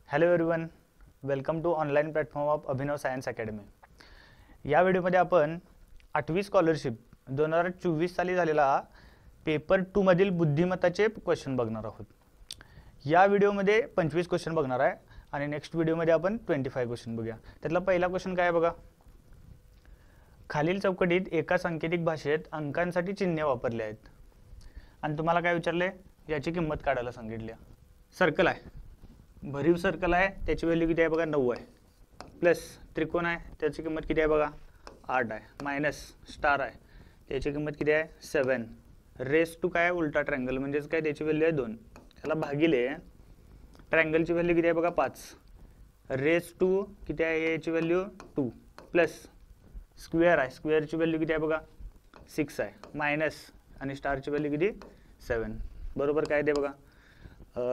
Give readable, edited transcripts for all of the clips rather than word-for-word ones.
Hello everyone, welcome to online platform of Abhinav science academy. या व्हिडिओमध्ये आपण 8वी स्कॉलरशिप 2024 साली झालेला पेपर 2 मधील बुद्धिमत्ताचे क्वेश्चन बघणार आहोत. या व्हिडिओमध्ये 25 क्वेश्चन बघणार आहे आणि नेक्स्ट व्हिडिओमध्ये आपण 25 क्वेश्चन बघूया. त्यातला पहिला क्वेश्चन काय आहे बघा. खालील चौकटीत एका सांकेतिक भाषेत अंकांसाठी चिन्हे वापरले आहेत आणि तुम्हाला काय विचारले, याची किंमत काढायला सांगितली. सर्कल आहे, भरीव सर्कल आहे, त्याची व्हॅल्यू किती आहे बघा 9 आहे. प्लस त्रिकोण आहे, त्याची किंमत किती आहे बघा 8 आहे. मायनस स्टार आहे, त्याची किंमत किती आहे 7. रेस टू काय उलटा ट्रायंगल म्हणजेच काय, त्याची व्हॅल्यू आहे 2. त्याला भागिले ट्रायंगलची व्हॅल्यू किती आहे बघा 5. रेस टू किती आहे, याची व्हॅल्यू 2. प्लस स्क्वेअर आहे, स्क्वेअरची व्हॅल्यू किती आहे बघा 6 आहे. मायनस आणि स्टारची व्हॅल्यू किती 7. बरोबर काय ते बघा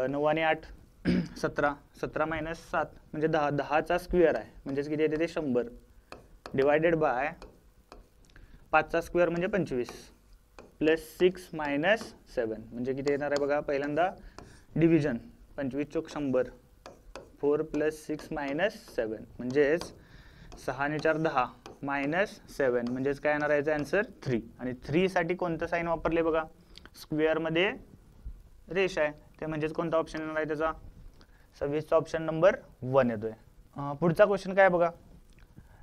9 आणि 8 17. 17 मायनस 7 म्हणजे 10. 10चा स्क्वेअर आहे म्हणजेच किती येते ते 100. डिवायडेड बाय 5चा स्क्वेअर म्हणजे 25. प्लस 6 मायनस 7 म्हणजे किती येणार आहे बघा. पहिल्यांदा डिव्हिजन 25 चोक 100. 4 प्लस 6 मायनस 7 म्हणजेच 6 आणि 4 10 मायनस 7 म्हणजेच काय येणार आहे याचा आन्सर 3. आणि 3 साठी कोणतं साईन वापरले बघा, स्क्वेअरमध्ये रेष आहे, ते म्हणजेच कोणता ऑप्शन येणार आहे त्याचा 26चा ऑप्शन नंबर 1 येतोय. पुढचा क्वेश्चन काय बघा.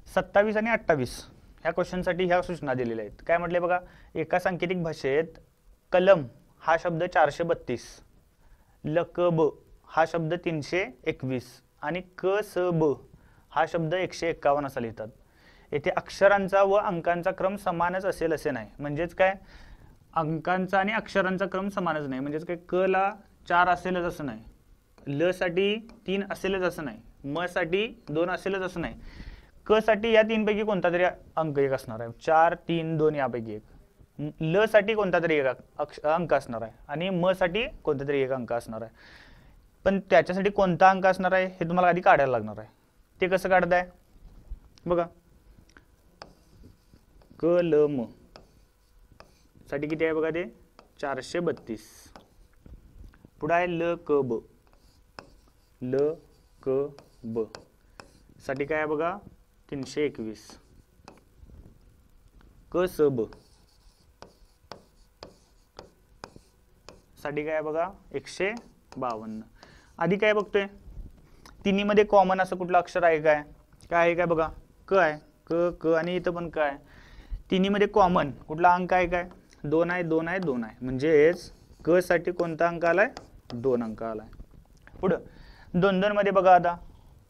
27 आणि 28 ह्या क्वेश्चनसाठी ह्या सूचना दिलेल्या आहेत. काय म्हटले बघा, एका सांकेतिक भाषेत कलम हा शब्द 432, लकब हा शब्द 321 आणि कसब हा शब्द 151 असा लिहितात. येथे अक्षरांचा व अंकांचा क्रम समानच असेल असे नाही. म्हणजेच काय, अंकांचा आणि अक्षरांचा क्रम समानच नाही. म्हणजेच काय, क ला 4 असेलच असं नाही, ल साठी 3 असेलच असं नाही, म साठी 2 असेलच असं नाही. क साठी या 3 पैकी कोणता तरी अंक एक असणार आहे, 4 3 2 यापैकी एक. ल साठी कोणता तरी एक अंक असणार आहे आणि म साठी कोणता तरी एक अंक असणार आहे. पण त्याच्यासाठी कोणता अंक असणार आहे हे तुम्हाला आधी काढायला लागणार आहे. ते कसं काढताय बघा. क ल म साठी किती आहे बघा ते 432. पुढे आहे ल क ब. ल क ब साठी काय आहे बघा 321. क स ब साठी काय आहे बघा 152. आधी काय बघतोय, तिन्ही मध्ये कॉमन असं कुठलं अक्षर आहे काय, काय आहे काय बघा, क आहे. क क आणि इथं पण काय, तिन्ही मध्ये कॉमन कुठला अंक आहे काय 2 आहे 2 आहे 2 आहे. म्हणजेच क साठी कोणता अंक आलाय 2 अंक आलाय. पुढं 2 मध्ये बघा, आता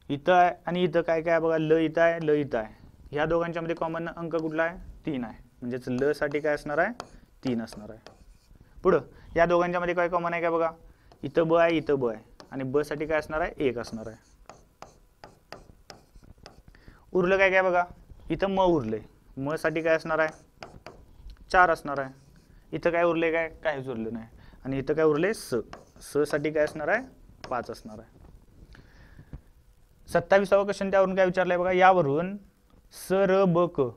इथं आहे आणि इथं काय काय बघा, ल इथं आहे ल इथं आहे. ह्या दोघांच्या मध्ये कॉमन अंक कुठला आहे 3 आहे. म्हणजेच ल साठी काय असणार आहे 3 असणार आहे. पुढं या दोघांच्या मध्ये काय कॉमन आहे काय बघा, इथं ब आहे इथं ब आहे आणि ब साठी काय असणार आहे 1 असणार आहे. उरलं काय काय बघा, इथं म उरले, म साठी काय असणार आहे 4 असणार आहे. इथं काय उरले काय, काहीच उरलं नाही. आणि इथं काय उरले स, स साठी काय असणार आहे 5 असणार आहे. 27वा क्वेश्चन त्यावरून काय विचारलंय बघा, यावरून स र ब क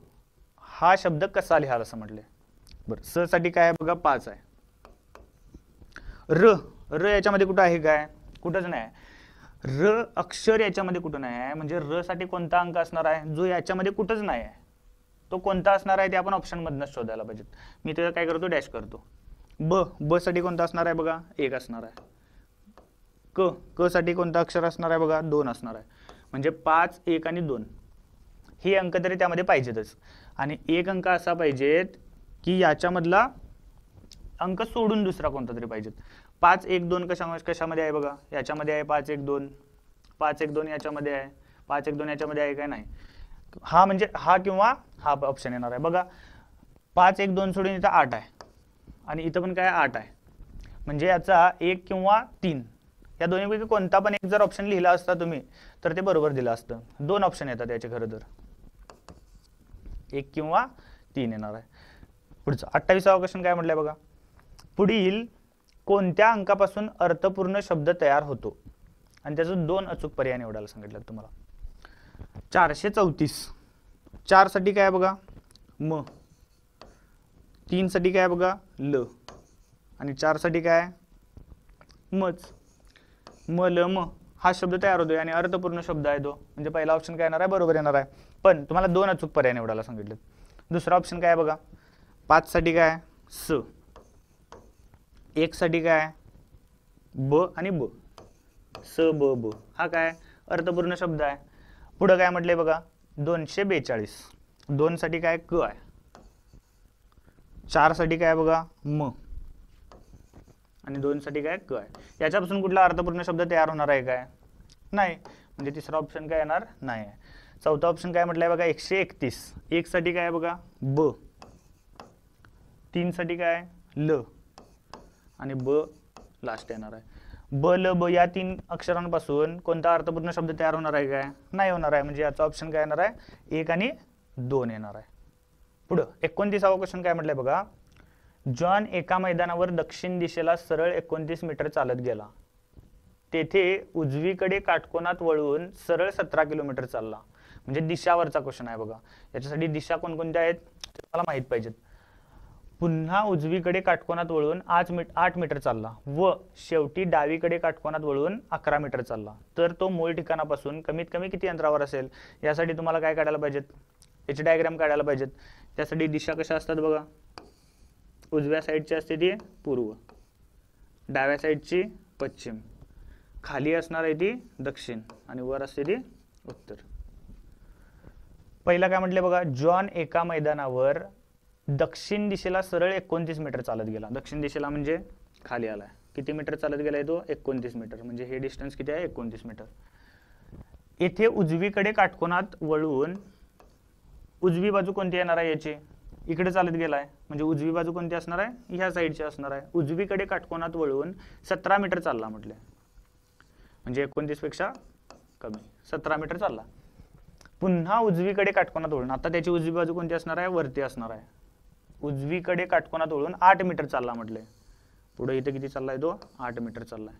हा शब्द कसा लिहाल असं म्हटलंय. बरं, स साठी काय आहे बघा 5 आहे. र र याच्यामध्ये कुठं आहे काय, कुठंच नाही. र अक्षर याच्यामध्ये कुठं नाही आहे. म्हणजे र साठी कोणता अंक असणार आहे जो याच्यामध्ये कुठंच नाही आहे, तो कोणता असणार आहे ते आपण ऑप्शन मधनच शोधायला पाहिजे. मी त्याला काय करतो डॅश करतो. ब, ब साठी कोणता असणार आहे बघा 1 असणार आहे. क, क साठी कोणता अक्षर असणार आहे बघा 2 असणार आहे. म्हणजे 5 1 आणि 2 हे अंक तरी त्यामध्ये पाहिजेतच. आणि एक अंक असा पाहिजेत की याच्यामधला अंक सोडून दुसरा कोणता तरी पाहिजेत. 5 1 2 कशामध्ये आहे बघा, याच्यामध्ये आहे 5 1 2. 5 1 2 याच्यामध्ये आहे, 5 1 2 याच्यामध्ये आहे काय नाही. हा म्हणजे हा किंवा हा ऑप्शन येणार आहे बघा. 5 1 2 सोडून इथं 8 आहे आणि इथं पण काय 8 आहे. म्हणजे याचा 1 किंवा 3 या दोन्हीपैकी कोणता पण एक जर ऑप्शन लिहिला असता तुम्ही तर ते बरोबर दिलं असतं. 2 ऑप्शन येतात याचे खरं तर, 1 किंवा 3 येणार आहे. पुढचं 28वा क्वेश्चन काय म्हटलंय बघा, पुढील कोणत्या अंकापासून अर्थपूर्ण शब्द तयार होतो आणि त्याचं 2 अचूक पर्याय निवडायला सांगितलं तुम्हाला. 434 4 साठी काय बघा म, 3 साठी काय बघा ल आणि 4 साठी काय मच. म ल म हा शब्द तयार होतोय आणि अर्थपूर्ण शब्द आहे तो, म्हणजे पहिला ऑप्शन काय येणार आहे, बरोबर येणार आहे. पण तुम्हाला 2 अचूक पर्याय निवडायला सांगितले. दुसरा ऑप्शन काय आहे बघा, 5 साठी काय आहे, स. 1 साठी काय आहे, ब आणि ब. स ब ब हा काय अर्थपूर्ण शब्द आहे. पुढे काय म्हटलंय बघा, 242. 2 साठी काय क आहे. 4 साठी काय बघा म आणि 2 साठी काय क आहे. याच्यापासून कुठला अर्थपूर्ण शब्द तयार होणार आहे काय, नाही. म्हणजे तिसरा ऑप्शन काय येणार नाही आहे. चौथा ऑप्शन काय म्हटलंय बघा, 131. 1 साठी काय बघा ब. 3 साठी काय ल आणि ब लास्ट येणार आहे. ब ल ब या 3 अक्षरांपासून कोणता अर्थपूर्ण शब्द तयार होणार आहे काय, नाही होणार आहे. म्हणजे याचा ऑप्शन काय येणार आहे, 1 आणि 2 येणार आहे. पुढं 29वा क्वेश्चन काय म्हटलंय बघा, जॉन एका मैदानावर दक्षिण दिशेला सरळ 29 मीटर चालत गेला. तेथे उजवीकडे काटकोनात वळून सरळ 17 किलोमीटर चालला. म्हणजे दिशावरचा क्वेश्चन आहे बघा. याच्यासाठी दिशा कोणकोणत्या आहेत मला माहित पाहिजेत. पुन्हा उजवीकडे काटकोनात वळून 8 मीटर चालला व शेवटी डावीकडे काटकोनात वळून 11 मीटर चालला. तर तो मूळ ठिकाणापासून कमीत कमी किती अंतरावर असेल. यासाठी तुम्हाला काय काढायला पाहिजेत, याचे डायग्राम काढायला पाहिजेत. त्यासाठी दिशा कशा असतात बघा, उजव्या साईडची असते ती पूर्व, डाव्या साईडची पश्चिम, खाली असणार आहे ती दक्षिण आणि वर असते ती उत्तर. पहिला काय म्हटले बघा, जॉन एका मैदानावर दक्षिण दिशेला सरळ 29 मीटर चालत गेला. दक्षिण दिशेला म्हणजे खाली आलाय. किती मीटर चालत गेलाय तो, 29 मीटर. म्हणजे हे डिस्टन्स किती आहे, 29 मीटर. येथे उजवीकडे काटकोनात वळून, उजवी बाजू कोणती येणार आहे याची, इकडे चालत गेलाय म्हणजे उजवी बाजू कोणती असणार आहे, ह्या साईडची असणार आहे. उजवीकडे काटकोनात वळून 17 मीटर चालला म्हटले, म्हणजे 29 पेक्षा कमी 17 मीटर चालला. पुन्हा उजवीकडे काटकोनात वळून, आता त्याची उजवी बाजू कोणती असणार आहे, वरती असणार आहे. उजवीकडे काटकोनात वळून 8 मीटर चालला म्हटले. पुढे इथे किती चाललाय तो, 8 मीटर चाललाय.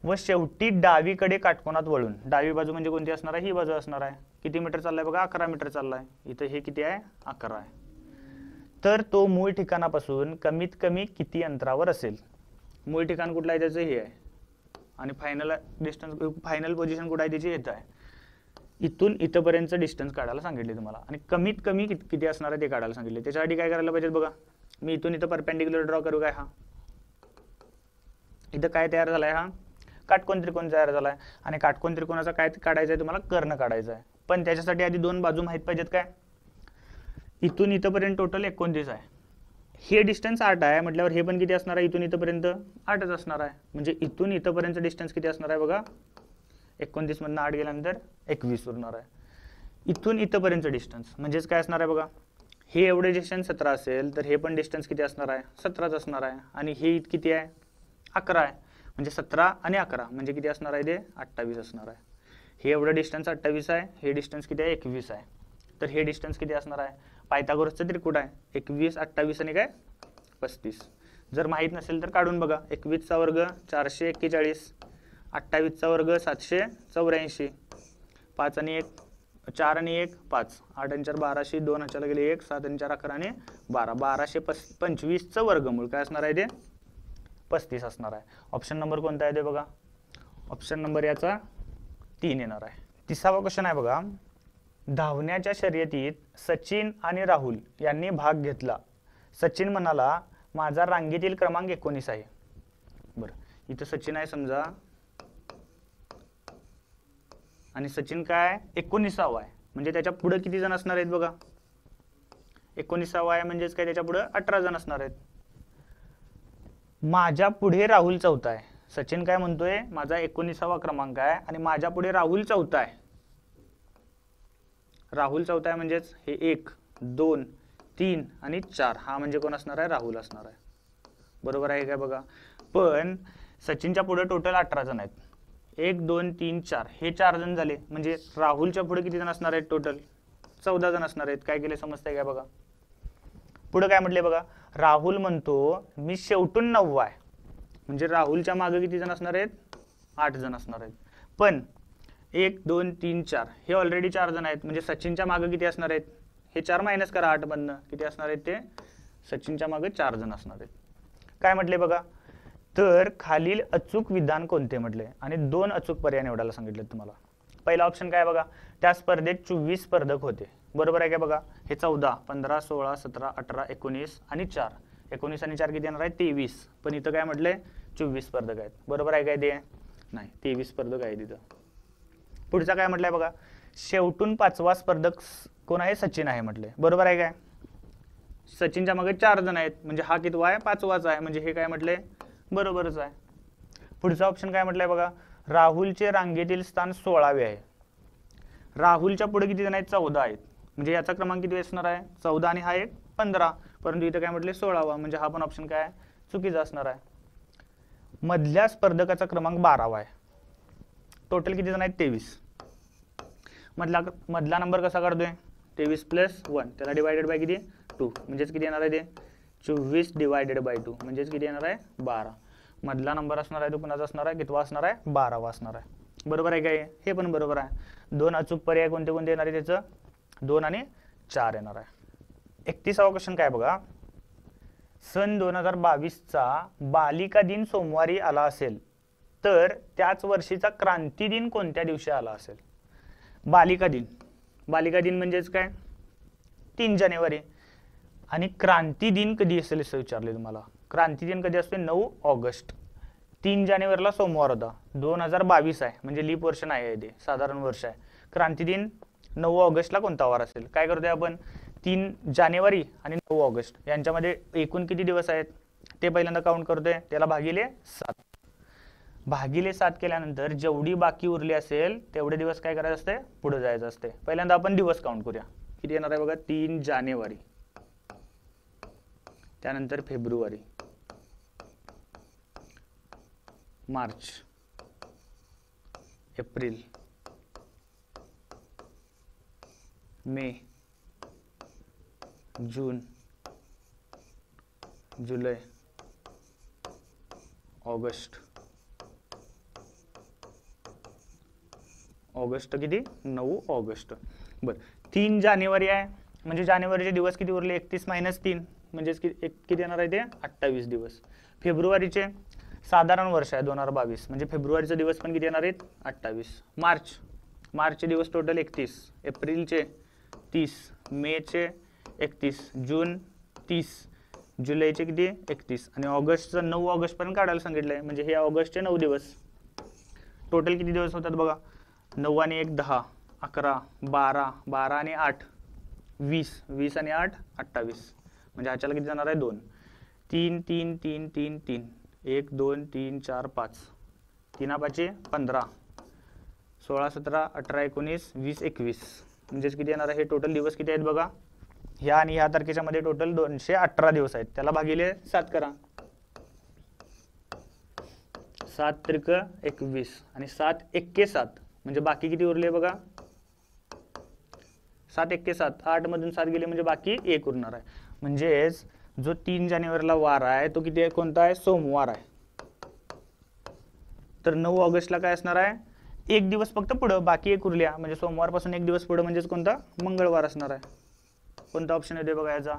व शेवटी डावीकडे काटकोनात वळून, डावी बाजू म्हणजे कोणती असणार आहे, ही बाजू असणार आहे. किती मीटर चाललाय बघा, 11 मीटर चाललाय. इथे हे किती आहे, 11 आहे. तर तो मूळ ठिकाणापासून कमीत कमी किती अंतरावर असेल. मूळ ठिकाण कुठलं आहे त्याचं हे आहे आणि फायनल डिस्टन्स, फायनल पोझिशन कुठं आहे त्याची येत आहे. इथून इथपर्यंत डिस्टन्स काढायला सांगितले तुम्हाला आणि कमीत कमी किती असणार आहे ते काढायला सांगितले. त्याच्यासाठी काय करायला पाहिजे बघा, मी इथून इथं परपेंडिक्युलर ड्रॉ करू काय, हा इथं काय तयार झालाय, हा काटकोन त्रिकोण तयार झालाय. आणि काटकोन त्रिकोणाचा काय काढायचा आहे तुम्हाला, कर्ण काढायचा आहे. पण त्याच्यासाठी आधी 2 बाजू माहित पाहिजेत काय. इथून इथपर्यंत टोटल 29 आहे, हे डिस्टन्स 8 आहे म्हटल्यावर हे पण किती असणार आहे, इथून इथपर्यंत 8च असणार आहे. म्हणजे इथून इथपर्यंत डिस्टन्स किती असणार आहे बघा, 29 मधून 8 गेल्यानंतर 21 उरणार आहे. इथून इथपर्यंत डिस्टन्स म्हणजेच काय असणार आहे बघा, हे एवढे डिस्टन्स 17 असेल तर हे पण डिस्टन्स किती असणार आहे, 17च असणार आहे. आणि हे किती आहे, 11 आहे. म्हणजे 17 आणि 11 म्हणजे किती असणार आहे ते, 28 असणार आहे. हे एवढं डिस्टन्स 28 आहे, हे डिस्टन्स किती आहे, 21 आहे. तर हे डिस्टन्स किती असणार आहे, पायथागोरसचं त्रिकोण आहे, 21 28 आणि काय 35. जर माहित नसेल तर काढून बघा. 21 चा वर्ग 441, 28 चा वर्ग 784, 5 आणि 1 4 आणि 1 5, 8 आणि 4 1200, 2 ह्याच्याला गेले 1, 7 आणि 4 11 आणि 12, 1225 चं वर्गमूळ काय असणार आहे ते, 35 असणार आहे. ऑप्शन नंबर कोणता आहे ते बघा, ऑप्शन नंबर याचा 3 येणार आहे. तिसरा क्वेश्चन आहे बघा, धावण्याच्या शर्यतीत सचिन आणि राहुल यांनी भाग घेतला. सचिन म्हणाला माझा रांगेतील क्रमांक 19 आहे. बरं इथं सचिन आहे समजा आणि सचिन काय 19वा आहे, म्हणजे त्याच्या पुढे किती जण असणार आहेत बघा, 19वा आहे म्हणजेच काय त्याच्या पुढे 18 जण असणार आहेत. माझ्या पुढे राहुल चौथा आहे. सचिन काय म्हणतोय, माझा 19वा क्रमांक आहे आणि माझ्या पुढे राहुल चौथा आहे. राहुल चौथा आहे म्हणजेच हे 1 2 3 आणि 4 हा म्हणजे कोण असणार आहे, राहुल असणार आहे. बरोबर आहे काय बघा. पण सचिनच्या पुढे टोटल 18 जण आहेत. 1 2 3 4 हे 4 जण झाले, म्हणजे राहुलच्या पुढे किती जण असणार आहेत, टोटल 14 जण असणार आहेत. काय केले समजतंय काय बघा. पुढे काय म्हटले बघा, राहुल म्हणतो मी शेवटून 9वा आहे, म्हणजे राहुलच्या मागे किती जण असणार आहेत, 8 जण असणार आहेत. पण 1 2 3 4 हे ऑलरेडी 4 जण आहेत, म्हणजे सचिनच्या मागे किती असणार आहेत, हे 4 मायनस करा 8 मधनं किती असणार आहेत ते, सचिनच्या मागे 4 जण असणार आहेत. काय म्हटले बघा, तर खालील अचूक विधान कोणते म्हटले आणि 2 अचूक पर्याय निवडायला सांगितले तुम्हाला. पहिला ऑप्शन काय बघा, त्या स्पर्धेत 24 स्पर्धक होते. बरोबर आहे काय बघा, हे 14, 15, 16, 17, 18, 19 आणि 4. 19 आणि 4 किती येणार आहे 23. पण इथं काय म्हटलंय 24 स्पर्धक आहेत. बरोबर आहे काय ते नाही, 23 स्पर्धक आहेत इथं. पुढचा काय म्हटलंय बघा, शेवटून 5वा स्पर्धक कोण आहे सचिन आहे म्हटले. बरोबर आहे काय, सचिनच्या मागे 4 जण आहेत म्हणजे हा कितवा आहे 5वाच आहे म्हणजे हे काय म्हटले बरोबरच आहे. पुढचा ऑप्शन काय म्हटलंय बघा, राहुलचे रांगेतील स्थान 16वे आहे. राहुलच्या पुढे किती जण आहेत 14 आहेत म्हणजे याचा क्रमांक किती असणार आहे 14 आणि हा एक 15. परंतु इथं काय म्हटले 16वा म्हणजे हा पण ऑप्शन काय चुकीचा असणार आहे. मधल्या स्पर्धकाचा क्रमांक 12वा आहे. टोटल किती जण आहेत 23. मधला नंबर कसा काढतोय 23 प्लस 1 त्याला डिवायडेड बाय किती 2 म्हणजेच किती येणार आहे ते 24 डिवायडेड बाय 2 म्हणजेच किती येणार आहे 12. मधला नंबर असणार आहे तो कुणाचा असणार आहे कितवा असणार आहे 12वा असणार आहे. बरोबर आहे काय, हे पण बरोबर आहे. 2 अचूक पर्याय कोणते कोणते येणार आहे त्याचं 2 आणि 4 येणार आहे. 31वा क्वेश्चन काय बघा, सन 2022चा बालिका दिन सोमवारी आला असेल तर त्याच वर्षीचा क्रांती दिन कोणत्या दिवशी आला असेल. बालिका दिन म्हणजेच काय 3 जानेवारी आणि क्रांती दिन कधी असेल असं विचारले तुम्हाला. क्रांती दिन कधी असते 9 ऑगस्ट. 3 जानेवारीला सोमवार होता. 2022 आहे म्हणजे लीप वर्ष नाही आहे ते साधारण वर्ष आहे. क्रांती दिन 9 ऑगस्टला कोणता वार असेल. काय करतोय आपण 3 जानेवारी आणि 9 ऑगस्ट यांच्यामध्ये एकूण किती दिवस आहेत ते पहिल्यांदा काउंट करतोय. त्याला भागिले 7. भागिले 7 केल्यानंतर जेवढी बाकी उरली असेल तेवढे दिवस काय करायचं असते पुढे जायचं असते. पहिल्यांदा आपण दिवस काउंट करूया. किती येणार आहे बघा 3 जानेवारी, त्यानंतर फेब्रुवारी, मार्च, एप्रिल, मे, जून, जुलै, ऑगस्ट. ऑगस्ट किती 9 ऑगस्ट. बरं 3 जानेवारी आहे म्हणजे जानेवारीचे दिवस किती उरले 31 - 3 म्हणजेच किती येणार आहे ते 28 दिवस. फेब्रुवारीचे साधारण वर्ष आहे 2022 म्हणजे फेब्रुवारीचे दिवस पण किती येणार आहेत 28. मार्चचे दिवस टोटल 31, एप्रिलचे 30, मेचे 31, जून 30, जुलैचे किती 31 आणि ऑगस्टचं 9 ऑगस्ट पर्यंत काढायला सांगितलंय म्हणजे हे ऑगस्टचे 9 दिवस. टोटल किती दिवस होतात बघा 9 आणि 1 10, 11, 12, 12 आणि 8 20, 20 आणि 8 28 म्हणजे ह्याच्याला किती जाणार आहे 2. 3 3 3 3 3 1 2 3 4 5 3 5 15, 16 17 18 19 20 21 म्हणजेच किती येणार आहे. हे टोटल दिवस किती आहेत बघा ह्या आणि ह्या तारखेच्या मध्ये टोटल 218 दिवस आहेत. त्याला भागिले 7 करा. 7 त्रिक 21 आणि 7 एक्के 7 म्हणजे बाकी किती उरले बघा 7 एक्के 7, 8 मधून 7 गेले म्हणजे बाकी 1 उरणार आहे. म्हणजेच जो 3 जानेवारीला वार आहे तो किती कोणता आहे सोमवार आहे. तर 9 ऑगस्टला काय असणार आहे 1 दिवस फक्त पुढं बाकी 1 उरल्या म्हणजे सोमवारपासून 1 दिवस पुढं म्हणजेच कोणता मंगळवार असणार आहे. कोणता ऑप्शन येते बघा याचा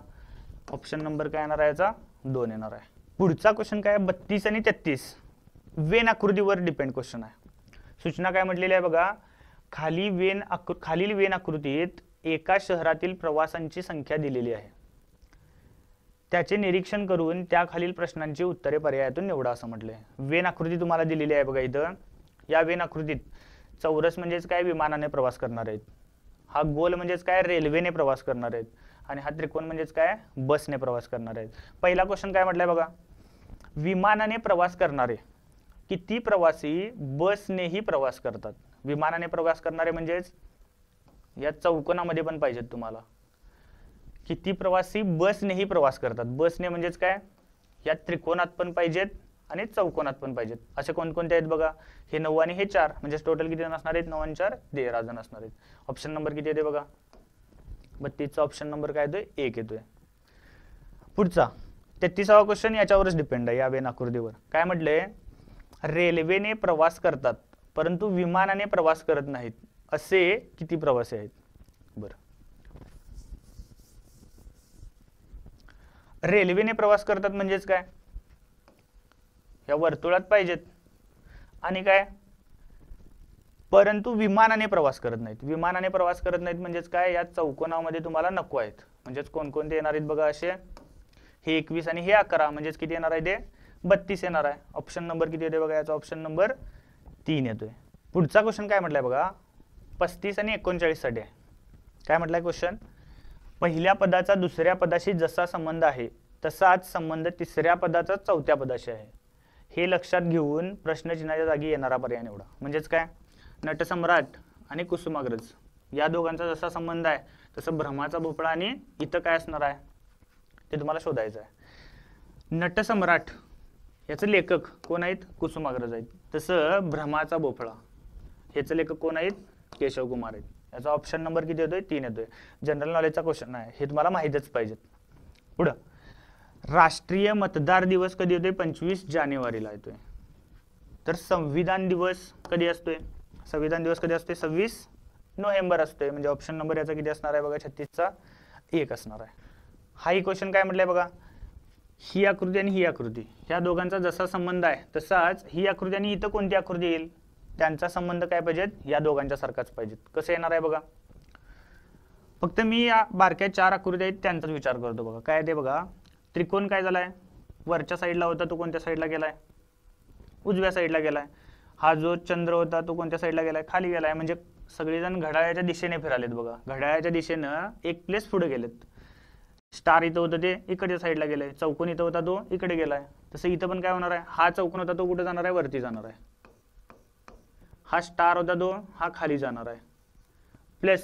ऑप्शन नंबर काय येणार आहे याचा 2 येणार आहे. पुढचा क्वेश्चन काय 32 आणि 33 वेन आकृतीवर डिपेंड क्वेश्चन आहे. सूचना काय म्हटलेली आहे बघा, खालील वेन आकृतीत एका शहरातील प्रवासांची संख्या दिलेली आहे. त्याचे निरीक्षण करून त्या खालील प्रश्नांची उत्तरे पर्यायातून निवडा असं म्हटलंय. वेन आकृती तुम्हाला दिलेली आहे बघा इथं. या वेन आकृतीत चौरस म्हणजेच काय विमानाने प्रवास करणार आहेत, हा गोल म्हणजेच काय रेल्वेने प्रवास करणार आहेत आणि हा त्रिकोण म्हणजेच काय बसने प्रवास करणार आहेत. पहिला क्वेश्चन काय म्हटलंय बघा, विमानाने प्रवास करणारे किती प्रवासी बसनेही प्रवास करतात. विमानाने प्रवास करणारे म्हणजेच या चौकोनामध्ये पण पाहिजेत तुम्हाला. किती प्रवासी बसनेही प्रवास करतात. बसने म्हणजेच काय या त्रिकोणात पण पाहिजेत आणि चौकोनात पण पाहिजेत. असे कोणकोणते आहेत बघा, हे 9 आणि हे 4 म्हणजे टोटल किती जण असणार आहेत 9 आणि 4 13 जण असणार आहेत. ऑप्शन नंबर किती येते बघा 32चा ऑप्शन नंबर काय येतोय 1 येतोय. पुढचा 33वा क्वेश्चन याच्यावरच डिपेंड आहे या वेन आकृतीवर. काय म्हटलंय, रेल्वेने प्रवास करतात परंतु विमानाने प्रवास करत नाहीत असे किती प्रवासी आहेत. बरं, रेल्वेने प्रवास करतात म्हणजेच काय या वर्तुळात पाहिजेत आणि काय, परंतु विमानाने प्रवास करत नाहीत. विमानाने प्रवास करत नाहीत म्हणजेच काय, या चौकोनामध्ये तुम्हाला नको आहेत. म्हणजेच कोणकोणते येणार आहेत बघा असे, हे 21 आणि हे 11, म्हणजेच किती येणार आहे ते 32 येणार आहे. ऑप्शन नंबर किती येते बघा, याचा ऑप्शन नंबर 3 येतोय. पुढचा क्वेश्चन काय म्हटलाय बघा, 35 आणि 39 साठी आहे. काय म्हटलाय क्वेश्चन, पहिल्या पदाचा दुसऱ्या पदाशी जसा संबंध आहे तसाच संबंध तिसऱ्या पदाचा चौथ्या पदाशी आहे. हे लक्षात घेऊन प्रश्नचिन्हाच्या जागी येणारा पर्याय निवडा. म्हणजेच काय, नटसम्राट आणि कुसुमाग्रज या दोघांचा जसा संबंध आहे तसं भ्रमाचा भोपळा आणि इथं काय असणार आहे ते तुम्हाला शोधायचं आहे. नटसम्राट याचे लेखक कोण आहेत, कुसुमाग्रज आहेत. तसं भ्रमाचा भोपळा ह्याचे लेखक कोण आहेत, केशव कुमार आहेत. याचा ऑप्शन नंबर किती येतोय, 3 येतोय. जनरल नॉलेजचा क्वेश्चन आहे, हे तुम्हाला माहीतच पाहिजेत. पुढं, राष्ट्रीय मतदार दिवस कधी येतोय, 25 जानेवारीला येतोय. तर संविधान दिवस कधी असतोय, संविधान दिवस कधी असतोय, 26 नोव्हेंबर असतोय. म्हणजे ऑप्शन नंबर याचा किती असणार आहे बघा, 36चा 1 असणार आहे. हाही क्वेश्चन काय म्हटलंय बघा, ही आकृती आणि ही आकृती या दोघांचा जसा संबंध आहे तसाच ही आकृती आणि इथं कोणती आकृती येईल त्यांचा संबंध काय पाहिजेत, या दोघांच्या सारखाच पाहिजेत. कसं येणार आहे बघा, फक्त मी या बारक्या 4 आकृती आहेत त्यांचाच विचार करतो बघा. काय ते बघा, त्रिकोण काय झालाय, वरच्या साईडला होता तो कोणत्या साईडला गेलाय, उजव्या साईडला गेलाय. हा जो चंद्र होता तो कोणत्या साईडला गेलाय, खाली गेलाय. म्हणजे सगळेजण घड्याळाच्या दिशेने फिरालेत बघा, घड्याळाच्या दिशेनं एक प्लेस पुढे गेलेत. स्टार इथं होतं ते इकडच्या साईडला गेलंय, चौकोन इथं होता तो इकडे गेलाय. तसं इथं पण काय होणार आहे, हा चौकोन होता तो कुठे जाणार आहे, वरती जाणार आहे. हा स्टार होता तो हा खाली जाणार आहे. प्लस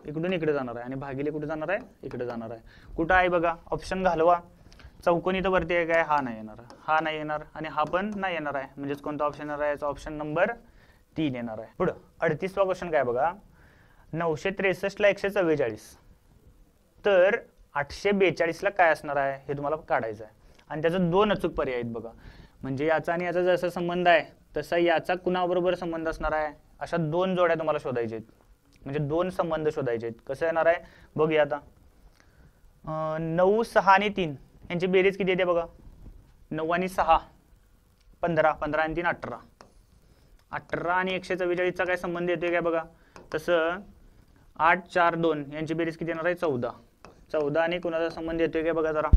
इकडून इकडे जाणार आहे आणि भागिले कुठे जाणार आहे, इकडे जाणार आहे. कुठं आहे बघा, ऑप्शन घालवा. चौकोन इथं वरती आहे काय, हा नाही येणार, हा नाही येणार आणि हा पण नाही येणार आहे. म्हणजेच कोणता ऑप्शन येणार आहे, याचा ऑप्शन नंबर 3 येणार आहे. पुढं 38वा क्वेश्चन काय बघा, 963 ला 144 तर 842 ला काय असणार आहे हे तुम्हाला काढायचं आहे. आणि त्याचं 2 अचूक पर्याय आहेत बघा. म्हणजे याचा आणि याचा जसा संबंध आहे तसा याचा कुणाबरोबर संबंध असणार आहे, अशा 2 जोड्या तुम्हाला शोधायच्या आहेत. म्हणजे 2 संबंध शोधायचे आहेत. कसं येणार आहे बघूया आता. 9, 6 आणि 3 यांची बेरीज किती येते बघा, 9 आणि 6 15, 15 आणि 3 18, 18 आणि 144चा काय संबंध येतोय काय बघा. तसं 8, 4, 2 यांची बेरीज किती येणार आहे, 14, 14 आणि कुणाचा संबंध येतोय काय बघा जरा,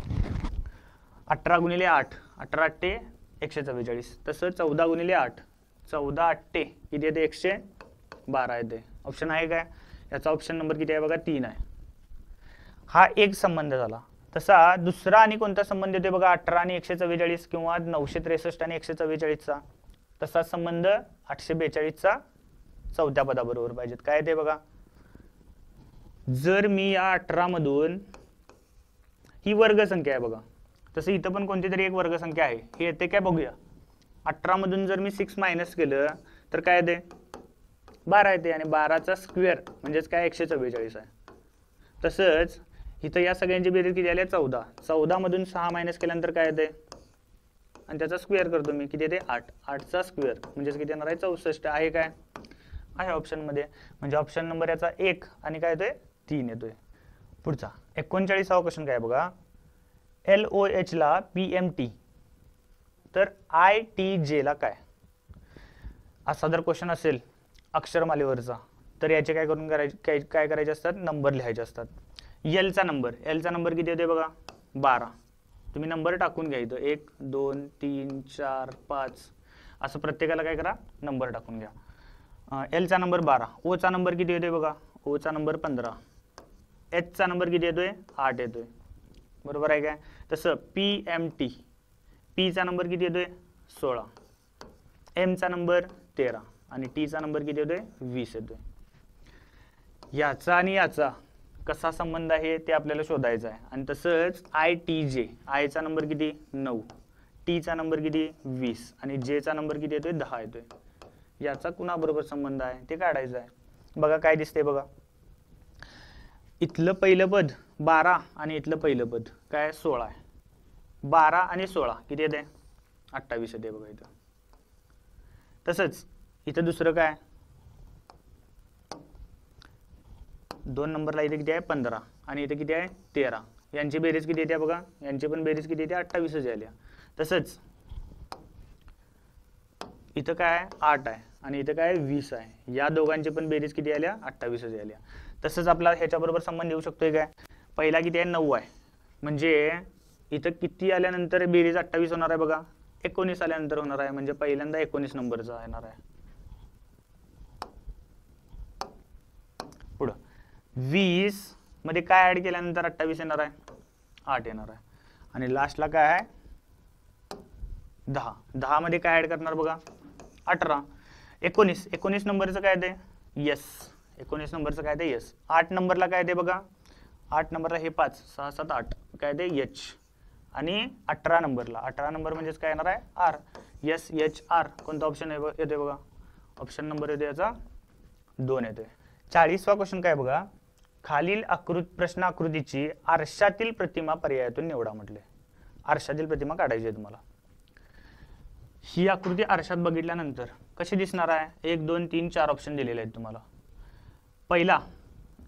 18 गुणिले 8, 18 8 144. तसं 14 गुणिले 8, 14 8 किती येते, 112 येते. ऑप्शन आहे काय, याचा ऑप्शन नंबर किती आहे बघा, 3 आहे. हा एक संबंध झाला. तसा दुसरा आणि कोणता संबंध येतोय बघा, 18 आणि 144 किंवा 963 आणि 144चा. तसा संबंध 842चा चौथ्या पदाबरोबर पाहिजेत. काय ते बघा, जर मी या 18 मधून ही वर्गसंख्या आहे बघा, तसं इथं पण कोणती तरी एक वर्गसंख्या आहे, हे येते काय बघूया. 18 मधून जर मी 6 मायनस केलं तर काय येते, 12 येते. आणि 12चा स्क्वेअर म्हणजेच काय, 144 आहे. तसंच इथं या सगळ्यांची बेरीज किती आली, 14, 14 मधून 6 मायनस केल्यानंतर काय येते आणि त्याचा स्क्वेअर करतो मी, किती येते 8, 8चा स्क्वेअर म्हणजेच किती येणार आहे, 64 आहे. काय आहे ऑप्शन मध्ये, म्हणजे ऑप्शन नंबर याचा 1 आणि काय येतोय, 3 येतोय. पुढचा 39वा क्वेश्चन काय बघा, LOH ला PMT तर ITJ ला काय. असा जर क्वेश्चन असेल अक्षरमालेवरचा तर याचे काय करून करायचे, काय करायचे असतात, नंबर लिहायचे असतात. एलचा नंबर किती येतोय बघा, 12. तुम्ही नंबर टाकून घ्या इथं, 1 2 3 4 5 असं प्रत्येकाला काय करा, नंबर टाकून घ्या. एलचा नंबर 12, ओचा नंबर किती येतोय बघा, ओचा नंबर 15, एचचा नंबर किती येतोय, 8 येतोय. बरोबर आहे काय. तसं PMT, पीचा नंबर किती येतोय, 16, एमचा नंबर 13 आणि टीचा नंबर किती येतोय, 20 येतोय. याचा आणि याचा कसा संबंध आहे ते आपल्याला शोधायचं आहे. आणि तसंच ITJ, आयचा नंबर किती, 9, टीचा नंबर किती, 20 आणि जेचा नंबर किती येतोय, 10 येतोय. याचा कुणाबरोबर संबंध आहे ते काढायचं आहे. बघा काय दिसतंय बघा, इथलं पहिलं पद 12 आणि इथलं पहिलं पद काय 16 आहे. 12 आणि 16 किती येते, 28 येते बघा इथं. तसंच इथं दुसरं काय, 2 नंबरला इथे किती आहे, 15 आणि इथे किती आहे, 13. यांची बेरीज किती येते बघा, यांची पण बेरीज किती येते, 28 आल्या. तसंच इथं काय 8 आहे आणि इथं काय 20 आहे. या दोघांची पण बेरीज किती आल्या 28 आल्या. तसंच आपला ह्याच्याबरोबर संबंध येऊ शकतोय काय, पहिला किती आहे 9 आहे, म्हणजे इथं किती आल्यानंतर बेरीज 28 होणार आहे बघा, 19 आल्यानंतर होणार आहे, म्हणजे पहिल्यांदा 19 नंबरचा येणार आहे. पुढं 20 मध्ये काय ऍड केल्यानंतर 28 येणार आहे, 8 येणार आहे. आणि लास्टला काय आहे 10. 10 मध्ये काय ऍड करणार बघा 18. 19 नंबरचं काय ते यस, 19 नंबरचं काय ते यस. 8 नंबरला काय ते बघा, 8 नंबरला हे 5 6 7 8 काय ते एच. आणि 18 नंबर म्हणजेच काय येणार आहे आर, एस एच आर. कोणता ऑप्शन येते बघा, ऑप्शन नंबर येते याचा 2 येते. 40वा क्वेश्चन काय बघा, खालील प्रश्न आकृतीची आरशातील प्रतिमा पर्यायातून निवडा म्हटले. आरशातील प्रतिमा काढायची आहे तुम्हाला. ही आकृती आरशात बघितल्यानंतर कशी दिसणार आहे, 1 2 3 4 ऑप्शन दिलेले आहेत तुम्हाला. पहिला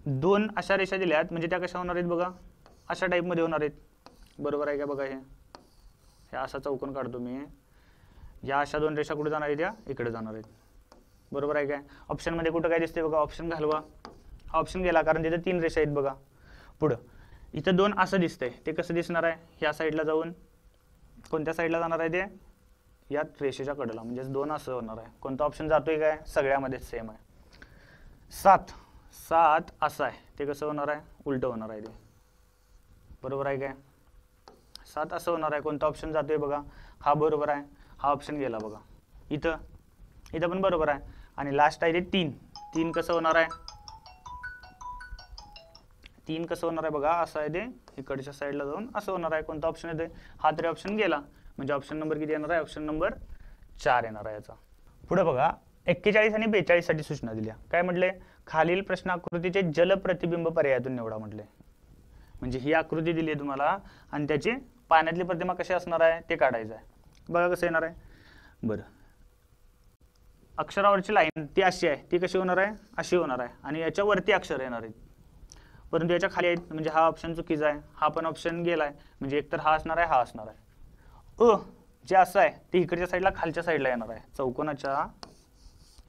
2 अशा रेषा दिल्यात, म्हणजे त्या कशा होणार आहेत बघा, अशा टाईपमध्ये होणार आहेत. बरोबर आहे का बघा, हे असा चौकोन काढतो मी, या अशा 2 रेषा कुठे जाणार आहेत, या इकडे जाणार आहेत. बरोबर आहे काय. ऑप्शन मध्ये कुठं काय दिसते बघा, ऑप्शन घालवा. हा ऑप्शन गेला कारण तिथे 3 रेषा आहेत बघा. पुढं इथं 2 असं दिसतंय, ते कसं दिसणार आहे, ह्या साईडला जाऊन कोणत्या साईडला जाणार आहे ते, या रेषेच्या कडेला, म्हणजे 2 असं होणार आहे. कोणता ऑप्शन जातोय काय, सगळ्यामध्ये सेम आहे. 7 असं आहे, ते कसं होणार आहे, उलट होणार आहे ते. बरोबर आहे काय. 7 असं होणार आहे, कोणता ऑप्शन जातोय बघा, हा बरोबर आहे, हा ऑप्शन गेला बघा. इथं पण बरोबर आहे. आणि लास्ट आहे ते 3 कसं होणार आहे, 3 कसं होणार आहे बघा, असं आहे ते, इकडच्या साईडला जाऊन असं होणार आहे. कोणता ऑप्शन येतोय, हा तरी ऑप्शन गेला, म्हणजे ऑप्शन नंबर किती येणार आहे, ऑप्शन नंबर 4 येणार आहे याचा. पुढे बघा 41 आणि 42 साठी सूचना दिल्या. काय म्हटले, खालील प्रश्न आकृतीचे जल प्रतिबिंब पर्यायातून निवडा म्हटले. म्हणजे ही आकृती दिली आहे तुम्हाला आणि त्याची पाण्यातली प्रतिमा कशी असणार आहे ते काढायचं आहे. बघा कसं येणार आहे. बरं, अक्षरावरची लाईन ती अशी आहे, ती कशी होणार आहे, अशी होणार आहे, आणि याच्यावरती अक्षर येणार आहेत, परंतु याच्या खाली आहेत, म्हणजे हा ऑप्शन चुकीचा आहे, हा पण ऑप्शन गेलाय, म्हणजे एकतर हा असणार आहे, हा असणार आहे. जे असं आहे ते इकडच्या साईडला खालच्या साईडला येणार आहे, चौकोनाच्या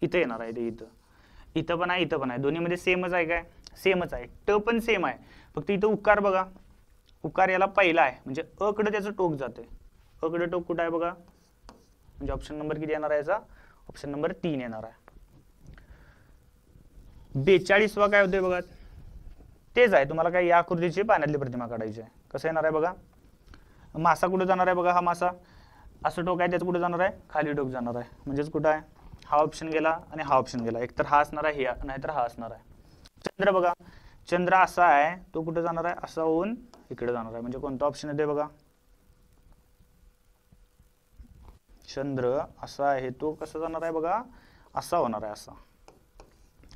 इथं येणार आहे ते. इथं पण आहे, इथं पण आहे, दोन्हीमध्ये सेमच आहे काय, सेमच आहे. ट पण सेम आहे, फक्त इथं उकार बघा, उकार याला पहिला आहे, म्हणजे अ कडे त्याचं टोक जाते. अ कडे टोक कुठं आहे बघा, म्हणजे ऑप्शन नंबर किती येणार आहे याचा, ऑप्शन नंबर 3 येणार आहे. 42वा काय होतंय बघा, तेच आहे. तुम्हाला काय या आकृतीची पाण्यातली प्रतिमा काढायची आहे. कसं येणार आहे बघा, मासा कुठे जाणार आहे बघा, हा मासा असं टोक आहे, त्याचं कुठे जाणार आहे, खाली टोक जाणार आहे, म्हणजेच कुठं आहे, हा ऑप्शन गेला आणि हा ऑप्शन गेला. एकतर हा असणार आहे, नाहीतर हा असणार आहे. चंद्र बघा, चंद्र असा आहे, तो कुठे जाणार आहे, असा होऊन इकडे जाणार आहे, म्हणजे कोणता ऑप्शन येते बघा, चंद्र असा आहे, तो कसा जाणार आहे बघा, असा होणार आहे, असा.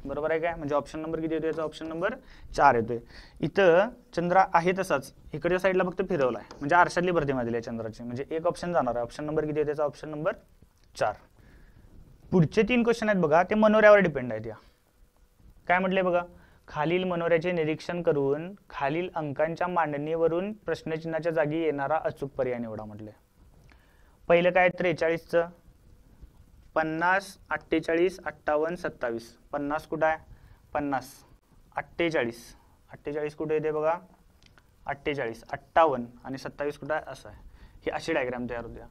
बरोबर आहे काय, म्हणजे ऑप्शन नंबर किती येतोय याचा, ऑप्शन नंबर 4 येतोय. इथं चंद्र आहे तसाच, इकडच्या साईडला फक्त फिरवलाय, म्हणजे आरशातली प्रतिमा दिली आहे चंद्राची, म्हणजे एक ऑप्शन जाणार आहे. ऑप्शन नंबर किती येते याचा, ऑप्शन नंबर 4. पुढचे 3 क्वेश्चन आहेत बघा, ते मनोऱ्यावर डिपेंड आहेत. या काय म्हटले बघा, खालील मनोऱ्याचे निरीक्षण करून खालील अंकांच्या मांडणीवरून प्रश्नचिन्हाच्या जागी येणारा अचूक पर्याय निवडा म्हटले. पहिलं काय 43चं, 50 48 58 27. 50 कुठं आहे, 50 48 कुठे येते बघा, 48 58 आणि 27 कुठं आहे, असं आहे. ही अशी डायग्राम तयार होते.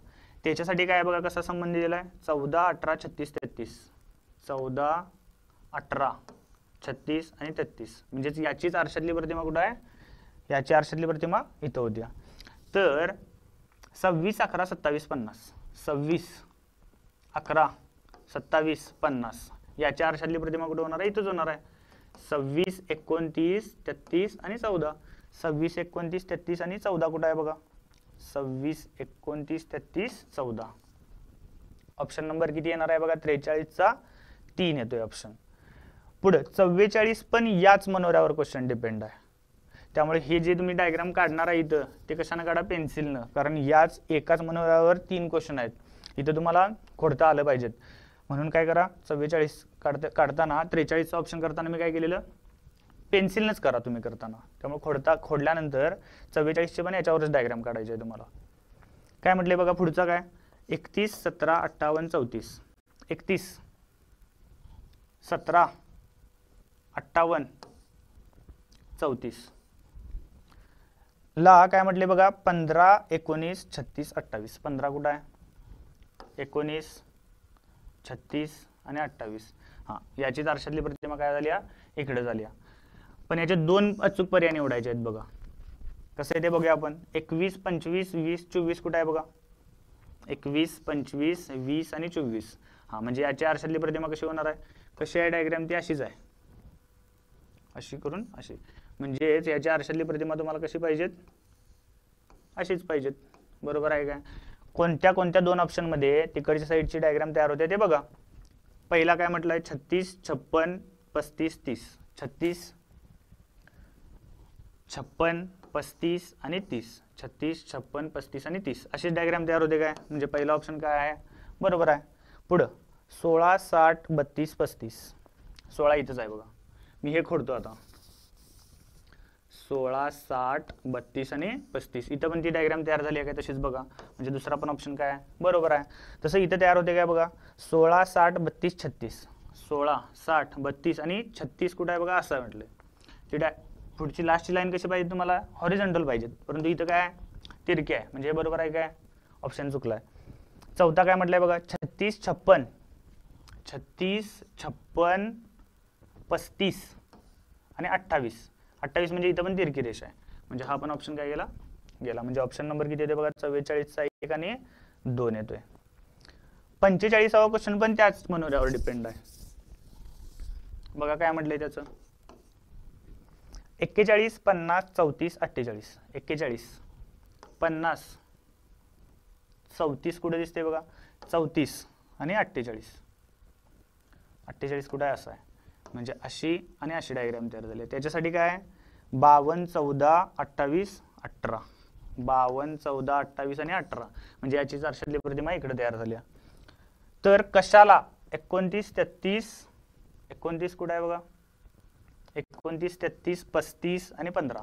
त्याच्यासाठी काय बघा कसा संबंध दिलाय, 14 18 36 33. 14 18 36 आणि 33, म्हणजेच याचीच आरशातली प्रतिमा कुठं आहे, याची आरशातली प्रतिमा इथं होती. तर 26 11 27 50, 26 11 27 50 याच्या आरशातली प्रतिमा कुठे होणार आहे, इथंच होणार आहे. 26 29 33 आणि 14. 26 29 33 आणि 14 कुठं आहे बघा, 26 29 33 14. ऑप्शन नंबर किती येणार आहे बघा, 43चा 3 येतोय ऑप्शन. पुढे 44 पण याच मनोऱ्यावर क्वेश्चन डिपेंड आहे. त्यामुळे हे जे तुम्ही डायग्राम काढणार आहे इथं, ते कशाने काढा, पेन्सिलनं, कारण याच एकाच मनोऱ्यावर 3 क्वेश्चन आहेत. इथं तुम्हाला खोडता आलं पाहिजेत, म्हणून काय करा, 44 काढताना 43चा ऑप्शन करताना मी काय केलेलं, पेन्सिलनंच करा तुम्ही करताना. त्यामुळे खोडल्यानंतर 44चे पण याच्यावरच डायग्राम काढायचे आहे तुम्हाला. काय म्हटले बघा पुढचा काय, 31 17 58 34. 31, 17, 58, 34. ला काय म्हटले बघा 15, 19, 36, 28. 15 कुठं आहे? 19, 36 आणि 28. हां, याची आरशातली प्रतिमा काय झाली इकडे झाली. पण याचे दोन अचूक पर्याय निवडायचे आहेत बघा. कसं आहे ते बघूया आपण. 21, 25, 20, 24 कुठं आहे बघा? 21, 25, 20 आणि 24. हां, म्हणजे याची आरशातली प्रतिमा कशी होणार आहे? कशी आहे डायग्राम? ती अशीच आहे, अशी करून अशी. म्हणजेच याची आरशातली प्रतिमा तुम्हाला कशी पाहिजेत? अशीच पाहिजेत. बरोबर आहे काय? कोणत्या कोणत्या दोन ऑप्शनमध्ये तिकडच्या साईडची डायग्राम तयार होते ते बघा. पहिला काय म्हटलंय? 36, 56, 35, 30. 36, 56, 35 आणि 30. 36, 56, 35 आणि 30 अशी डायग्राम तयार होते काय? म्हणजे पहिला ऑप्शन काय आहे? बरोबर आहे. पुढं 16, 60, 32, 35. 16 इथंच आहे बघा. मी हे खोडतो आता. 16, 60, 32 आणि 35. इथं पण ती डायग्राम तयार झाली आहे काय? तशीच बघा. म्हणजे दुसरा पण ऑप्शन काय आहे? बरोबर आहे. तसं इथं तयार होते काय बघा? 16, 60, 32, 36. 16, 60, 32 आणि 36 कुठं आहे बघा? असं म्हटलं. ती पुढची लास्टची लाईन कशी पाहिजे तुम्हाला? हॉरिझॉन्टल पाहिजेत. परंतु इथं काय तिरकी आहे. म्हणजे हे बरोबर आहे काय? ऑप्शन चुकला आहे. चौथा काय म्हटलंय बघा? 36, 56. 36, 56, 35 आणि 28. 28 म्हणजे इथं पण तिरकी रेषा आहे. म्हणजे हा पण ऑप्शन काय गेला? गेला. म्हणजे ऑप्शन नंबर किती येते बघा? 44चा 1 आणि 2 येतोय. 45वा क्वेश्चन पण त्याच मनोऱ्यावर डिपेंड आहे. बघा काय म्हटलंय त्याचं. 41, 50, 34, 48. 41, 50, 34 कुठे दिसते बघा? 34 आणि 48. 48 कुठे आहे? असं आहे. म्हणजे अशी आणि अशी डायग्राम तयार झाली. त्याच्यासाठी काय? 52, 14, 28, 18. 52, 14, 28 आणि 18. म्हणजे याची आरशातली प्रतिमा इकडे तयार झाली. तर कशाला 29, 33, 29 कुठे आहे बघा? 29, 33, 35 आणि 15.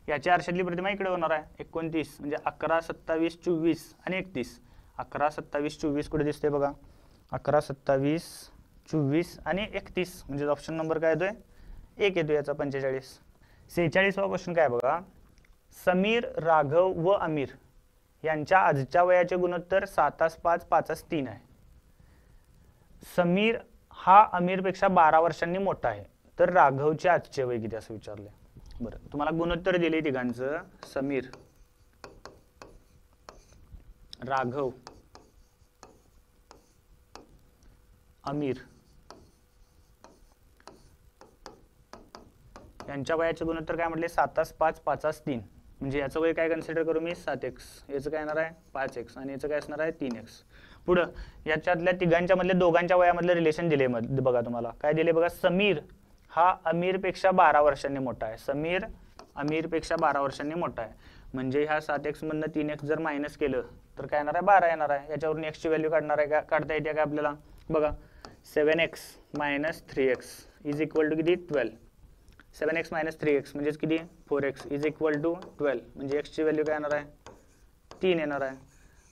याची आरशातली प्रतिमा इकडे होणार आहे. 29 म्हणजे 11, 27, 24 आणि 31. 11, 27, 24 कुठे दिसते बघा? 11, 27, 24 आणि 31. म्हणजे ऑप्शन नंबर काय येतोय? 1 येतो याचा. 45. 46वा क्वेश्चन काय बघा? समीर, राघव व अमीर यांच्या आजच्या वयाचे गुणोत्तर 7:5, 5:3 आहे. समीर हा अमीरपेक्षा 12 वर्षांनी मोठा आहे. तर राघवचे आजचे वय किती असं विचारले. बरं, तुम्हाला गुणोत्तर दिले तिघांचं. समीर, राघव, अमीर यांच्या वयाचे गुणोत्तर काय म्हटले? 7:5, 5:3. म्हणजे याचं वय काय कन्सिडर करू मी? 7x. याचं काय येणार आहे? 5x. आणि याचं काय असणार आहे? 3x. पुढं याच्यातल्या तिघांच्या मधल्या दोघांच्या वयामधलं रिलेशन दिले बघा. तुम्हाला काय दिले बघा? समीर हा अमीरपेक्षा 12 वर्षांनी मोठा आहे. समीर अमीरपेक्षा 12 वर्षांनी मोठा आहे. म्हणजे ह्या 7x मधनं 3x जर मायनस केलं तर काय येणार आहे? 12 येणार आहे. याच्यावरून x ची व्हॅल्यू काढणार आहे का? काढता येते का आपल्याला? बघा 7x minus 3x is equal to किती? 12. 7x minus 3x म्हणजेच किती? 4x is equal to 12. म्हणजे x ची व्हॅल्यू काय येणार आहे? 3 येणार आहे.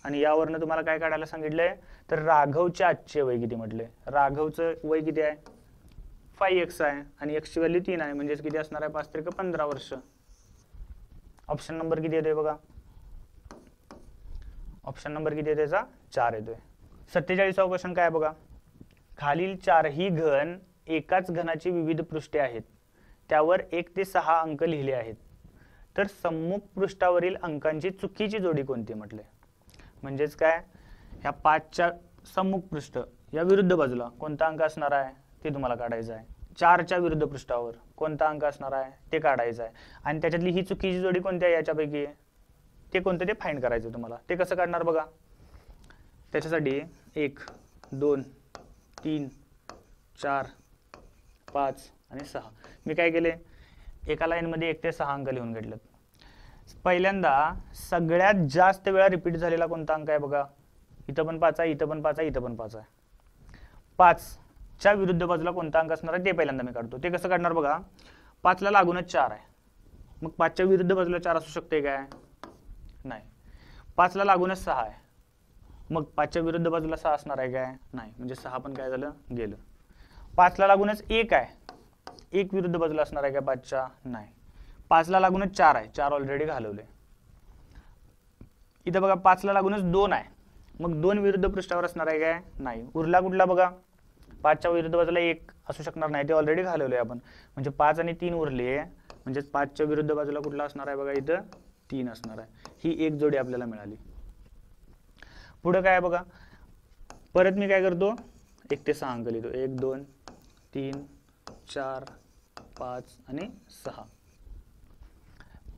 आणि यावरनं तुम्हाला काय काढायला सांगितलंय? तर राघवचे आजचे वय किती म्हटले? राघवचं वय किती आहे? 5x आहे आणि x ची व्हॅल्यू 3 आहे. म्हणजेच किती असणार आहे? 5 त्रिक 15 वर्ष. ऑप्शन नंबर किती येतोय बघा? ऑप्शन नंबर किती येतोय? 4 येतोय. 47वा क्वेश्चन काय बघा? खालील चारही घन एकाच घनाची विविध पृष्ठे आहेत. त्यावर 1 ते 6 अंक लिहिले आहेत. तर सम्मुख पृष्ठावरील अंकांची चुकीची जोडी कोणती म्हटले? म्हणजेच काय? ह्या 5च्या सम्मुख पृष्ठ या विरुद्ध बाजूला कोणता अंक असणार आहे ते तुम्हाला काढायचं आहे. 4च्या विरुद्ध पृष्ठावर कोणता अंक असणार आहे ते काढायचं आहे. आणि त्याच्यातली ही चुकीची जोडी कोणती आहे याच्यापैकी ते कोणतं ते फाइंड करायचं तुम्हाला. ते कसं काढणार बघा? त्याच्यासाठी 1, 2, 3, 4, 5 आणि 6. मी काय केले? एका लाईनमध्ये 1 ते 6 अंक लिहून घेतलेत. पहिल्यांदा सगळ्यात जास्त वेळा रिपीट झालेला कोणता अंक आहे बघा? इथं पण 5 आहे, इथं पण 5 आहे, इथं पण 5 आहे. 5च्या विरुद्ध बाजूला कोणता अंक असणार आहे ते पहिल्यांदा मी काढतो. ते कसं काढणार बघा? 5ला लागूनच 4 आहे. मग 5च्या विरुद्ध बाजूला 4 असू शकते काय? नाही. 5ला लागूनच 6 आहे. मग 5च्या विरुद्ध बाजूला 6 असणार आहे काय? नाही, म्हणजे 6 पण काय झालं? गेलं. 5ला लागूनच 1 आहे, 1 विरुद्ध बाजूला असणार आहे काय 5च्या? नाही. 5ला लागूनच 4 आहे, 4 ऑलरेडी घालवले. इथं बघा 5ला लागूनच 2 आहे, मग 2 विरुद्ध पृष्ठावर असणार आहे काय? नाही. उरला कुठला बघा? 5च्या विरुद्ध बाजूला 1 असू शकणार नाही, ते ऑलरेडी घालवले आपण. म्हणजे 5 आणि 3 उरले, म्हणजे 5च्या विरुद्ध बाजूला कुठला असणार आहे बघा? इथं 3 असणार आहे. ही एक जोडी आपल्याला मिळाली. पुढे काय बघा, परत मी काय करतो, 1 ते 6 अंक लिहितो. 1 2 3 4 5 आणि 6.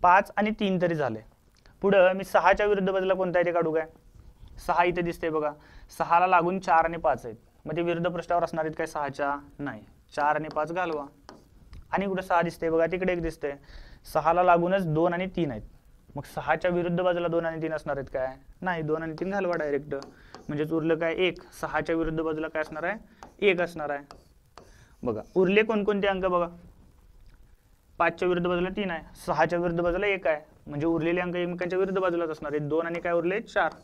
5 आणि 3 तरी झाले. पुढं मी 6च्या विरुद्ध बाजूला कोणता आहे ते काढू काय? 6 इथे दिसते बघा. 6ला लागून 4 आणि 5 आहेत, मग ते विरुद्ध पृष्ठावर असणार आहेत काय 6च्या? नाही. 4 आणि 5 घालवा. आणि कुठं 6 दिसते बघा? तिकडे एक दिसते. 6ला लागूनच 2 आणि 3 आहेत, मग 6च्या विरुद्ध बाजूला 2 आणि 3 असणार आहेत काय? नाही. 2 आणि 3 घालवा डायरेक्ट. म्हणजेच उरलं काय? 1. 6च्या विरुद्ध बाजूला काय असणार आहे? 1 असणार आहे. बघा उरले कोणकोणते अंक बघा? 5च्या विरुद्ध बाजूला 3 आहे, 6च्या विरुद्ध बाजूला 1 आहे, म्हणजे उरलेले अंक एकमेकांच्या विरुद्ध बाजूलाच असणार आहेत. 2 आणि काय उरले? 4.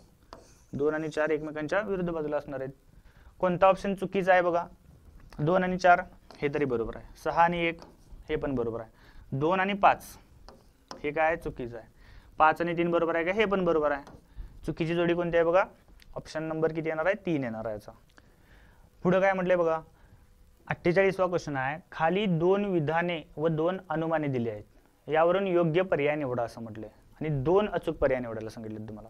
2 आणि 4 एकमेकांच्या विरुद्ध बाजूला असणार आहेत. कोणता ऑप्शन चुकीचा आहे बघा? 2 आणि 4 हे तरी बरोबर आहे. 6 आणि 1 हे पण बरोबर आहे. 2 आणि 5 हे काय? चुकीचं आहे. 5 आणि 3 बरोबर आहे का? हे पण बरोबर आहे. चुकीची जोडी कोणती आहे बघा? ऑप्शन नंबर किती येणार आहे? 3 येणार आहे याचा. पुढे काय म्हटलंय बघा? 48वा क्वेश्चन आहे. खाली 2 विधाने व 2 अनुमाने दिली आहेत, यावरून योग्य पर्याय निवडा असं म्हटलंय आणि 2 अचूक पर्याय निवडायला सांगितले तुम्हाला.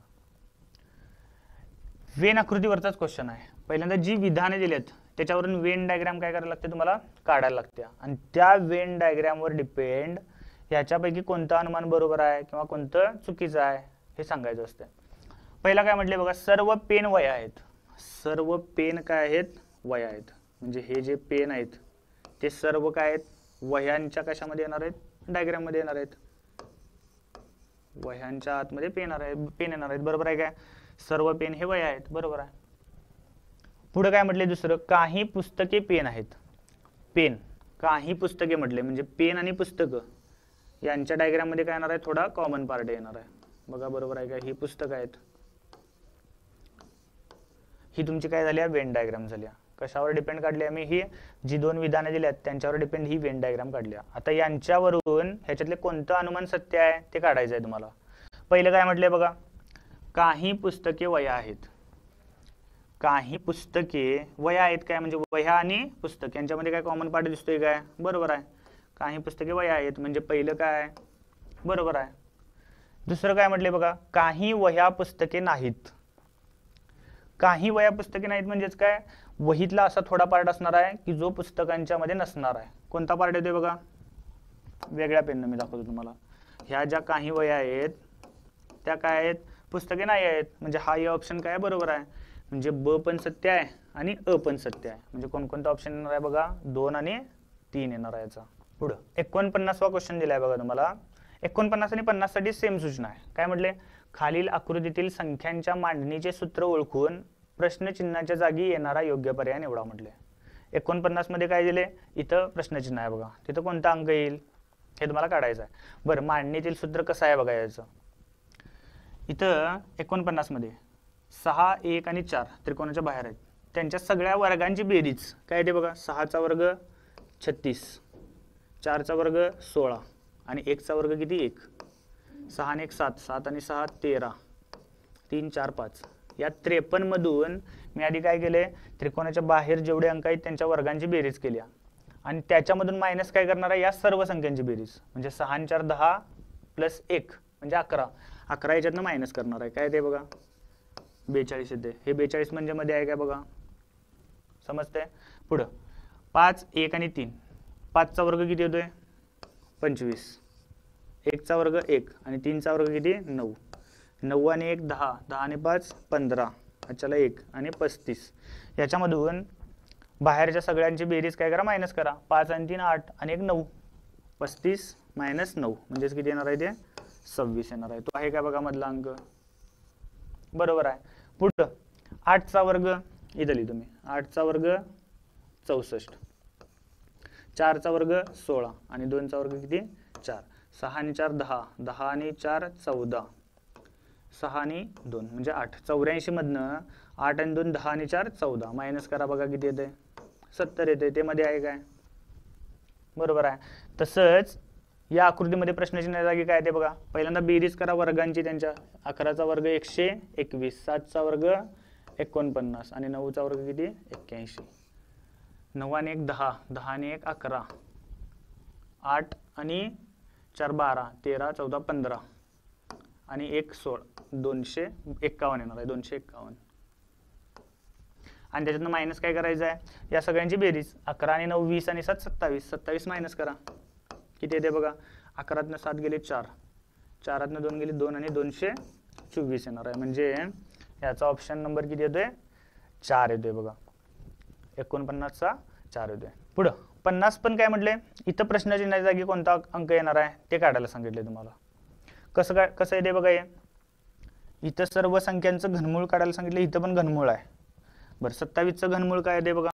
वेन आकृतीवरचाच क्वेश्चन आहे. पहिल्यांदा जी विधाने दिलेत त्याच्यावरून वेन डायग्राम काय करायला लागते? तुम्हाला काढायला लागते, आणि त्या वेन डायग्रामवर डिपेंड ह्याच्यापैकी कोणतं अनुमान बरोबर आहे किंवा कोणतं चुकीचं आहे हे सांगायचं असतं. पहिला काय म्हटले बघा? सर्व पेन वह्या आहेत. सर्व पेन काय आहेत? वह्या आहेत. म्हणजे हे जे पेन आहेत ते सर्व काय आहेत? वह्यांच्या कशामध्ये येणार आहेत? डायग्राम मध्ये येणार आहेत. वह्यांच्या आतमध्ये पेन येणार आहेत. बरोबर आहे काय? सर्व पेन हे वह्या आहेत. बरोबर आहे. पुढे काय म्हटले दुसरं? काही पुस्तके पेन आहेत. पेन काही पुस्तके म्हटले म्हणजे पेन आणि पुस्तकं यांच्या डायग्राम मध्ये काय येणार आहे? थोडा कॉमन पार्ट येणार आहे. बघा बरोबर आहे का? ही पुस्तकं आहेत. ही तुमची काय झाली? वेन डायग्राम झाली. कशावर डिपेंड काढली आम्ही? ही जी 2 विधाने दिली आहेत त्यांच्यावर डिपेंड ही वेन डायग्राम काढली. आता यांच्यावरून ह्याच्यातले कोणतं अनुमान सत्य आहे ते काढायचं आहे तुम्हाला. पहिलं काय म्हटलंय बघा? काही पुस्तके वह्या आहेत. काही पुस्तके वह्या आहेत काय? म्हणजे वह्या आणि पुस्तक यांच्यामध्ये काय कॉमन पार्ट दिसतोय काय? बरोबर आहे. काही पुस्तके वह्या आहेत म्हणजे पहिलं काय? बरोबर आहे. दुसरं काय म्हटलंय बघा? काही वह्या पुस्तके नाहीत. काही वह्या पुस्तके नाहीत म्हणजेच काय? वहीतला असा थोडा पार्ट असणार आहे की जो पुस्तकांच्या मध्ये नसणार आहे. कोणता पार्ट येतोय बघा? वेगळ्या पेनने मी दाखवतो तुम्हाला. ह्या ज्या काही वह्या आहेत त्या काय आहेत? पुस्तके नाही आहेत. म्हणजे हा हे ऑप्शन काय बरोबर आहे. म्हणजे ब पण सत्य आहे आणि अ पण सत्य आहे. म्हणजे कोणकोणता ऑप्शन येणार आहे बघा? 2 आणि 3 येणार आहे याचा. पुढं 49वा क्वेश्चन दिलाय बघा तुम्हाला. 49 आणि 50 साठी सेम सूचना आहे. काय म्हटले? खालील आकृतीतील संख्यांच्या मांडणीचे सूत्र ओळखून प्रश्नचिन्हाच्या जागी येणारा योग्य पर्याय निवडा म्हटले. 49 मध्ये काय दिले? इथं प्रश्नचिन्ह आहे बघा. तिथं कोणता अंक येईल हे तुम्हाला काढायचं आहे. बरं मांडणीतील सूत्र कसं आहे बघा याचं? इथं 49 मध्ये 6, 1 आणि 4 त्रिकोणाच्या बाहेर आहेत. त्यांच्या सगळ्या वर्गांची बेरीज काय ते बघा? 6चा वर्ग 36, 4चा वर्ग 16 आणि 1चा वर्ग किती? 1. 6 आणि 1 7, 7 आणि 6 13, 3 4 5. या 53 मधून मी आधी काय केले? त्रिकोणाच्या बाहेर जेवढे अंक आहेत त्यांच्या वर्गांची बेरीज केली आणि त्याच्यामधून मायनस काय करणार आहे? या सर्व संख्यांची बेरीज. म्हणजे 6 आणि 4 10 प्लस 1 म्हणजे 11. 11 याच्यातनं मायनस करणार आहे. काय ते बघा? 42 येते. हे 42 म्हणजे मध्ये आहे काय बघा? समजतंय? पुढं 5, 1 आणि 3. 5चा वर्ग किती होतोय? 25. 1चा वर्ग 1 आणि 3चा वर्ग किती? 9. 9 आणि 1 10, 10 आणि 5 15, अच्छा 1 आणि 35. याच्यामधून बाहेरच्या सगळ्यांची बेरीज काय करा? मायनस करा. 5 आणि 3 8 आणि 1 9. 35 मायनस 9 म्हणजेच किती येणार आहे ते? 26 येणार आहे. तो आहे काय बघा मधला अंक? बरोबर आहे. पुढं 8चा वर्ग इथं लिहितो मी. 8चा वर्ग 64, 4चा वर्ग 16 आणि 2चा वर्ग किती? 4. 6 आणि 4 10, 10 आणि 4 14, 6 आणि 2 म्हणजे 8. 84 मधनं 8 आणि 2 10 आणि 4 14. मायनस करा बघा किती येते, 70 येते. ते मध्ये आहे काय, बरोबर आहे. तसंच या आकृतीमध्ये प्रश्नाची जागी काय ते बघा. पहिल्यांदा बेरीज करा वर्गांची त्यांच्या. 11चा वर्ग 121, 7चा वर्ग 49 आणि 9चा वर्ग किती 81. 9 आणि 1 10, 10 आणि 1 11, 8 आणि 4 12, 13 14 15 आणि 1 16, 251 येणार आहे, 251. आणि त्याच्यातनं मायनस काय करायचं आहे, या सगळ्यांची बेरीज. 11 आणि 9 20 आणि 7 27, 27 मायनस करा किती येते बघा. 11तनं 7 गेले 4, 4तनं 2 गेले 2 आणि 224 येणार आहे. म्हणजे याचा ऑप्शन नंबर किती येतोय, 4 येतोय बघा. 49चा 4 येतोय. पुढं 50 पण काय म्हटले, इथं प्रश्नचिन्हाच्या जागी कोणता अंक येणार आहे ते काढायला सांगितले तुम्हाला. कसं येते बघा. इथं सर्व संख्यांचं घनमूळ काढायला सांगितलं, इथं पण घनमूळ आहे. बरं 27चं घनमूळ काय येते बघा.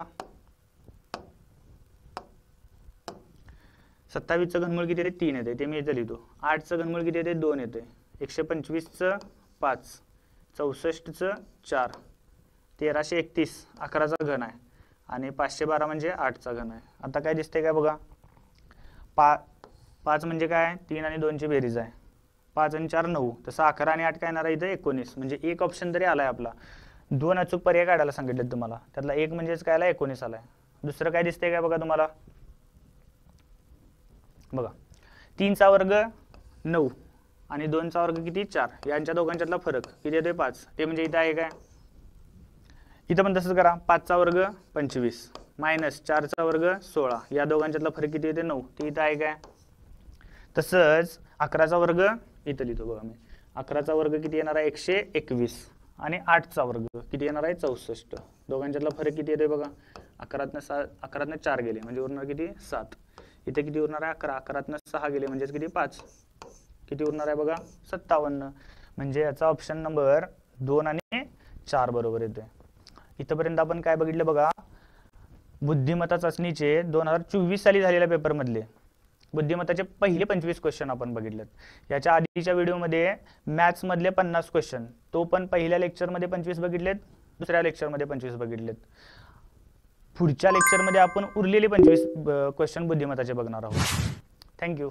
27चं घनमूळ किती येते, 3 येते, ते मी इथं लिहितो. 8चं घनमूळ किती येते, 2 येते. 125चं 5, 64चं 4, 1331 11चा घन आहे आणि 512 म्हणजे 8चा घन आहे. आता काय दिसते काय बघा. 5 म्हणजे काय, 3 आणि 2ची बेरीज आहे. 5 आणि 4 9, तसं 11 आणि 8 काय येणार आहे इथं 19. म्हणजे एक ऑप्शन तरी आलाय आपला. 2 अचूक पर्याय काढायला सांगितले तुम्हाला, त्यातला एक म्हणजेच काय आला 19 आलाय. दुसरं काय दिसतंय काय बघा तुम्हाला. बघा 3चा वर्ग 9 आणि 2चा वर्ग किती 4, यांच्या दोघांच्यातला फरक किती येतोय 5. ते म्हणजे इथं आहे काय, इथं पण तसंच करा. 5चा वर्ग 25 मायनस 4चा वर्ग 16, या दोघांच्यातला फरक किती येते 9, ते इथं आहे काय. तसंच 11चा वर्ग इथं लिहितो बघा मी. 11चा वर्ग किती येणार आहे 121 आणि 8चा वर्ग किती येणार आहे 64. दोघांच्यातला फरक किती येते बघा. 11तनं 4 गेले म्हणजे उरणार किती 7. इथे किती उरणार आहे 11, 11तनं 6 गेले म्हणजेच किती 5, किती उरणार आहे बघा 57. म्हणजे याचा ऑप्शन नंबर 2 आणि 4 बरोबर येतोय. इथपर्यंत आपण काय बघितलं बघा. बुद्धिमत्ता चाचणीचे 2024 साली झालेल्या पेपरमधले बुद्धिमत्ताचे पहिले 25 क्वेश्चन आपण बघितलेत. याच्या आधीच्या व्हिडिओमध्ये मॅथ्स मधले 50 क्वेश्चन, तो पण पहिल्या लेक्चरमध्ये 25 बघितलेत, दुसऱ्या लेक्चरमध्ये 25 बघितलेत. पुढच्या लेक्चरमध्ये आपण उरलेले 25 क्वेश्चन बुद्धिमत्ताचे बघणार आहोत. थँक्यू.